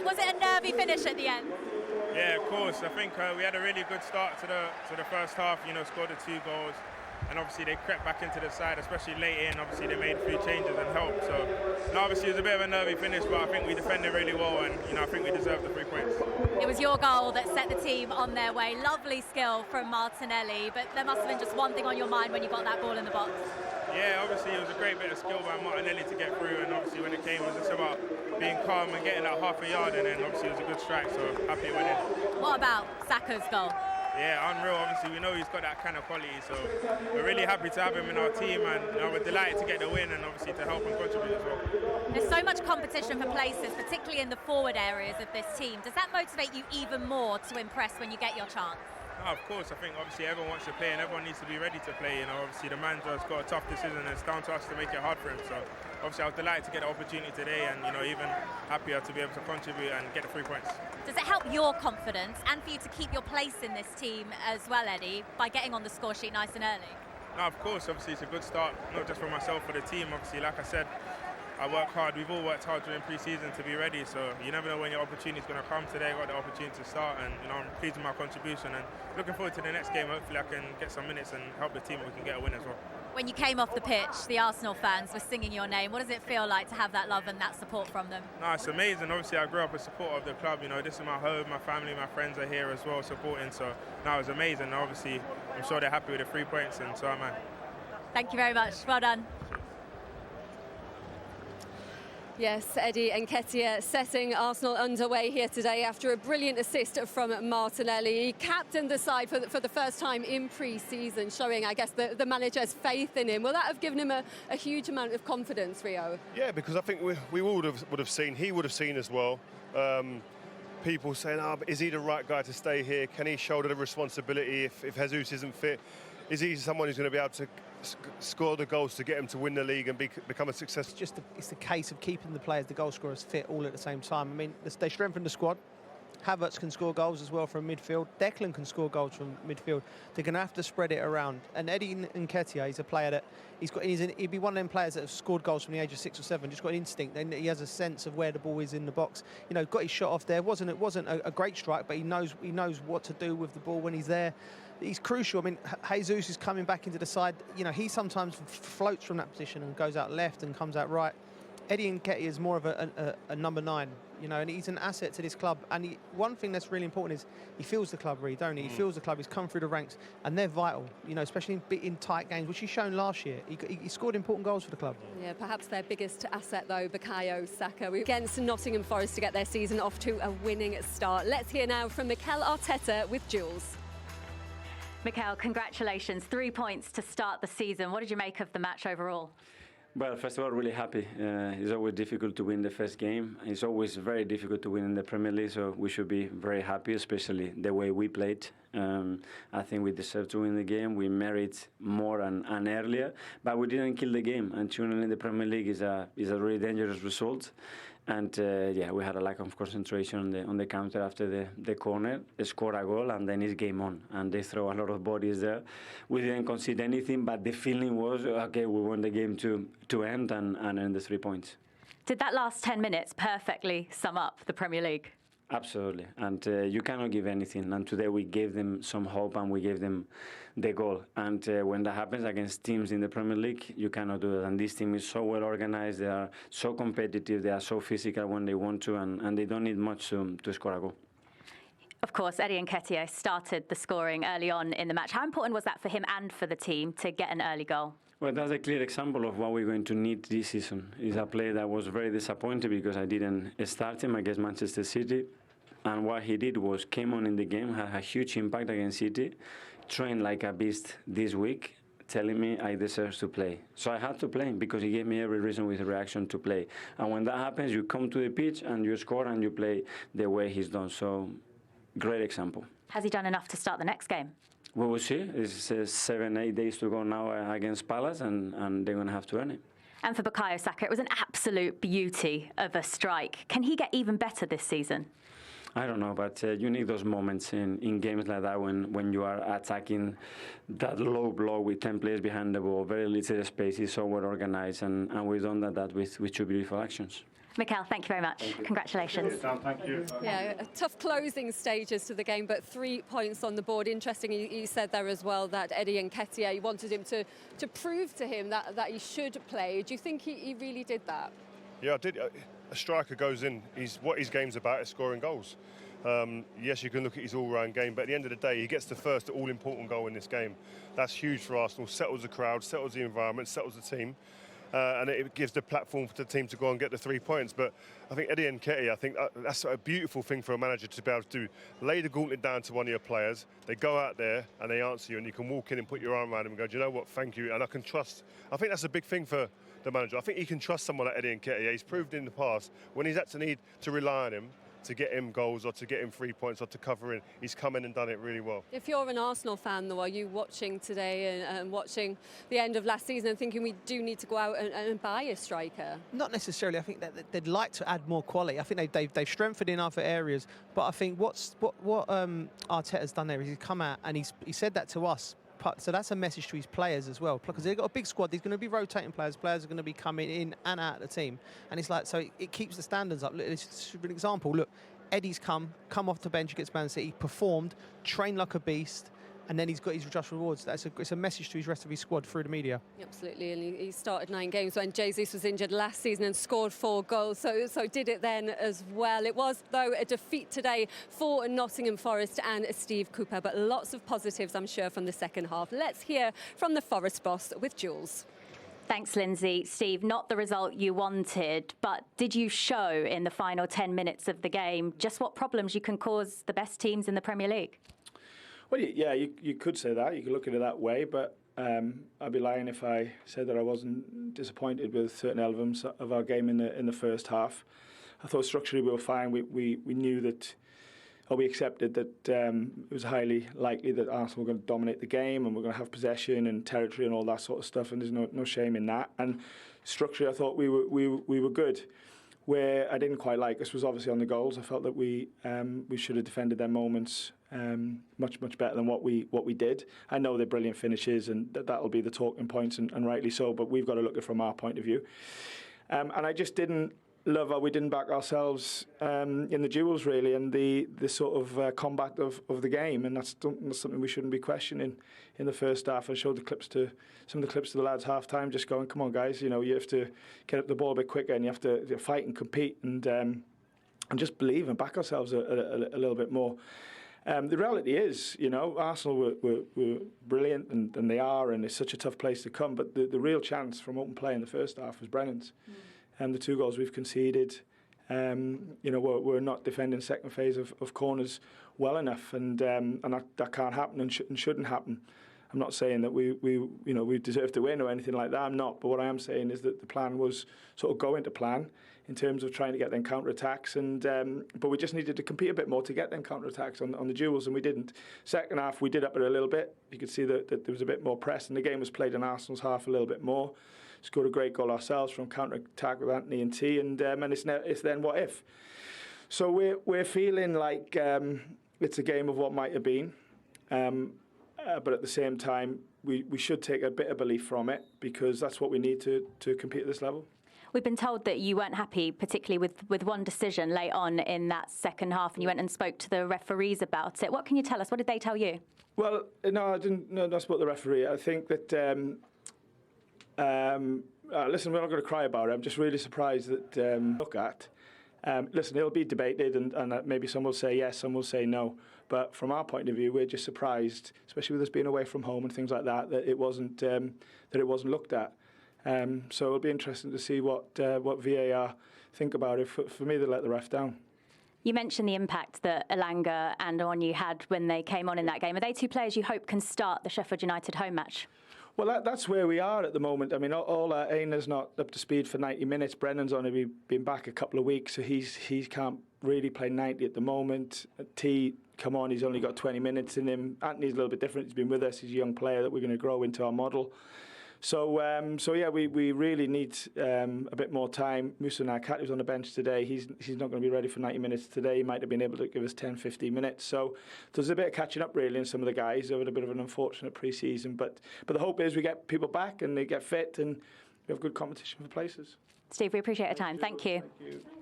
Was it a nervy finish at the end? Yeah, of course. I think we had a really good start to the first half. Scored the 2 goals, and obviously they crept back into the side, especially late in. Obviously they made a few changes and helped. So, obviously it was a bit of a nervy finish, but I think we defended really well, and I think we deserved the 3 points. It was your goal that set the team on their way. Lovely skill from Martinelli, but there must have been just one thing on your mind when you got that ball in the box. Yeah, obviously it was a great bit of skill by Martinelli to get through, and obviously when it came, it was just about being calm and getting that half a yard, and then obviously it was a good strike, so happy with it. What about Saka's goal? Yeah, unreal. Obviously we know he's got that kind of quality, so we're really happy to have him in our team, and we're delighted to get the win and obviously to help and contribute as well. There's so much competition for places, particularly in the forward areas of this team. Does that motivate you even more to impress when you get your chance? No, of course. I think obviously everyone wants to play and everyone needs to be ready to play. Obviously the manager's got a tough decision and it's down to us to make it hard for him. So obviously I was delighted to get the opportunity today, and even happier to be able to contribute and get the 3 points. Does it help your confidence and for you to keep your place in this team as well, Eddie, by getting on the score sheet nice and early? No, of course. Obviously it's a good start, not just for myself, for the team. Obviously, like I said, I work hard. We've all worked hard during pre-season to be ready, so you never know when your opportunity is going to come. Today I got the opportunity to start, and I'm pleased with my contribution and looking forward to the next game. Hopefully I can get some minutes and help the team and we can get a win as well. When you came off the pitch, the Arsenal fans were singing your name. What does it feel like to have that love and that support from them? No, it's amazing. Obviously I grew up a supporter of the club. This is my home, my family, my friends are here as well supporting, so no, it's amazing. Obviously I'm sure they're happy with the 3 points, and so am I. Thank you very much. Well done. Yes, Eddie Nketiah setting Arsenal underway here today after a brilliant assist from Martinelli. He captained the side for the first time in pre-season, showing, I guess, the manager's faith in him. Will that have given him a huge amount of confidence, Rio? Yeah, because I think we all would have seen, he would have seen as well, people saying, but is he the right guy to stay here? Can he shoulder the responsibility if Jesus isn't fit? Is he someone who's going to be able to score the goals to get him to win the league and become a success? It's the case of keeping the players, the goal scorers, fit all at the same time. I mean, they strengthened the squad. Havertz can score goals as well from midfield. Declan can score goals from midfield. They're going to have to spread it around. And Eddie Nketiah, he's a player that he'd be one of them players that have scored goals from the age of 6 or 7. Just got an instinct. And he has a sense of where the ball is in the box. Got his shot off there. It wasn't a great strike, but he knows what to do with the ball when he's there. He's crucial. I mean, Jesus is coming back into the side. He sometimes floats from that position and goes out left and comes out right. Eddie Nketiah is more of a number 9, and he's an asset to this club. And one thing that's really important is he feels the club, really, don't he? He feels the club. He's come through the ranks, and they're vital, especially in tight games, which he's shown last year. He scored important goals for the club. Yeah, perhaps their biggest asset, though, Bukayo, Saka, against Nottingham Forest to get their season off to a winning start. Let's hear now from Mikel Arteta with Jules. Mikel, congratulations. 3 points to start the season. What did you make of the match overall? Well, first of all, really happy. It's always difficult to win the first game. It's always very difficult to win in the Premier League, so we should be very happy, especially the way we played. I think we deserved to win the game. We merit more and earlier, but we didn't kill the game. And tuning in the Premier League is a really dangerous result. And we had a lack of concentration on the counter after the corner. They scored a goal, and then it's game on. And they throw a lot of bodies there. We didn't concede anything, but the feeling was, okay, we want the game to end and earn the 3 points. Did that last 10 minutes perfectly sum up the Premier League? Absolutely, and you cannot give anything. And today we gave them some hope and we gave them the goal. And when that happens against teams in the Premier League, you cannot do that. And this team is so well organized, they are so competitive, they are so physical when they want to, and they don't need much to score a goal. Of course, Eddie Nketiah started the scoring early on in the match. How important was that for him and for the team to get an early goal? Well, that's a clear example of what we're going to need this season. It's a player that was very disappointed because I didn't start him against Manchester City. And what he did was came on in the game, had a huge impact against City, trained like a beast this week, telling me I deserve to play. So I had to play him because he gave me every reason with reaction to play. And when that happens, you come to the pitch and you score and you play the way he's done. So, great example. Has he done enough to start the next game? We will see. It's 7-8 days to go now against Palace, and they're going to have to earn it. And for Bukayo Saka, it was an absolute beauty of a strike. Can he get even better this season? I don't know, but you need those moments in games like that when you are attacking that low block with 10 players behind the ball, very little space, is so well organized, and we've done that with 2 beautiful actions. Mikel, thank you very much. Congratulations. Thank you. Yeah, tough closing stages to the game, but 3 points on the board. Interesting, you said there as well that Eddie Nketiah, you wanted him to prove to him that he should play. Do you think he really did that? Yeah, I did. A striker goes in, what his game's about is scoring goals. Yes, you can look at his all-round game, but at the end of the day, he gets the first all-important goal in this game. That's huge for Arsenal, settles the crowd, settles the environment, settles the team. And it gives the platform for the team to go and get the 3 points. But I think Eddie Nketiah, I think that's a beautiful thing for a manager to be able to do. Lay the gauntlet down to one of your players, they go out there and they answer you, and you can walk in and put your arm around him and go, do you know what, thank you. And I can trust. I think that's a big thing for the manager. I think he can trust someone like Eddie Nketiah. He's proved in the past when he's had to need to rely on him to get him goals or to get him 3 points or to cover in, he's come in and done it really well. If you're an Arsenal fan, though, are you watching today and watching the end of last season and thinking we do need to go out and buy a striker? Not necessarily. I think that they'd like to add more quality. I think they've strengthened in other areas. But I think what Arteta's done there is he's come out and he said that to us. So that's a message to his players as well, because they've got a big squad. There's going to be rotating players. Players are going to be coming in and out of the team, and it's like, so it keeps the standards up. Look, it's an example. Look, Eddie's come off the bench against Man City, performed, trained like a beast, and then he's got his just rewards. It's a message to his rest of his squad through the media. Absolutely, and he started 9 games when Jesus was injured last season and scored 4 goals, so did it then as well. It was, though, a defeat today for Nottingham Forest and Steve Cooper, but lots of positives, I'm sure, from the second half. Let's hear from the Forest boss with Jules. Thanks, Lindsay. Steve, not the result you wanted, but did you show in the final 10 minutes of the game just what problems you can cause the best teams in the Premier League? Well, yeah, you could say that. You could look at it that way, but I'd be lying if I said that I wasn't disappointed with certain elements of our game in the first half. I thought structurally we were fine. We knew that, or we accepted that it was highly likely that Arsenal were going to dominate the game and we're going to have possession and territory and all that sort of stuff, and there's no shame in that. And structurally, I thought we were good. Where I didn't quite like us was obviously on the goals. I felt that we should have defended their moments much better than what we did. I know they're brilliant finishes, and that'll be the talking points, and rightly so. But we've got to look at it from our point of view. And I just didn't love how we didn't back ourselves in the duels, really, and the sort of combat of the game. And that's something we shouldn't be questioning in the first half. I showed some of the clips to the lads half time, just going, come on guys, you have to get up the ball a bit quicker, and you have to fight and compete and just believe and back ourselves a little bit more. The reality is, Arsenal were brilliant, and they are, and it's such a tough place to come, but the real chance from open play in the first half was Brennan's. And the 2 goals we've conceded, we're not defending second phase of corners well enough, and that can't happen and shouldn't happen. I'm not saying that we deserve to win or anything like that. I'm not. But what I am saying is that the plan was sort of going to plan in terms of trying to get them counter-attacks, but we just needed to compete a bit more to get them counter-attacks on the duels, and we didn't. Second half, we did up it a little bit. You could see that there was a bit more press, and the game was played in Arsenal's half a little bit more. Scored a great goal ourselves from counter-attack with Anthony and T, and it's then what if. So we're feeling like it's a game of what might have been, but at the same time we should take a bit of belief from it, because that's what we need to compete at this level. We've been told that you weren't happy, particularly with one decision late on in that second half, and you went and spoke to the referees about it. What can you tell us? What did they tell you? Well, no, I didn't. No, I spoke to the referee. I think that. Listen, we're not going to cry about it. I'm just really surprised that look at. Listen, it'll be debated, and maybe some will say yes, some will say no. But from our point of view, we're just surprised, especially with us being away from home and things like that, that it wasn't looked at. So it'll be interesting to see what VAR think about it. For me, they let the ref down. You mentioned the impact that Elanga and Onyu had when they came on in that game. Are they 2 players you hope can start the Sheffield United home match? Well, that's where we are at the moment. I mean, Aina's not up to speed for 90 minutes. Brennan's only been back a couple of weeks, so he can't really play 90 at the moment. T, come on, he's only got 20 minutes in him. Anthony's a little bit different. He's been with us. He's a young player that we're going to grow into our model. So yeah, we really need a bit more time. Moussa Nakati was on the bench today. He's not going to be ready for 90 minutes today. He might have been able to give us 10, 15 minutes. So there's a bit of catching up really in some of the guys. They had a bit of an unfortunate pre-season, but the hope is we get people back and they get fit and we have good competition for places. Steve, we appreciate your time. Thank you. Thank you.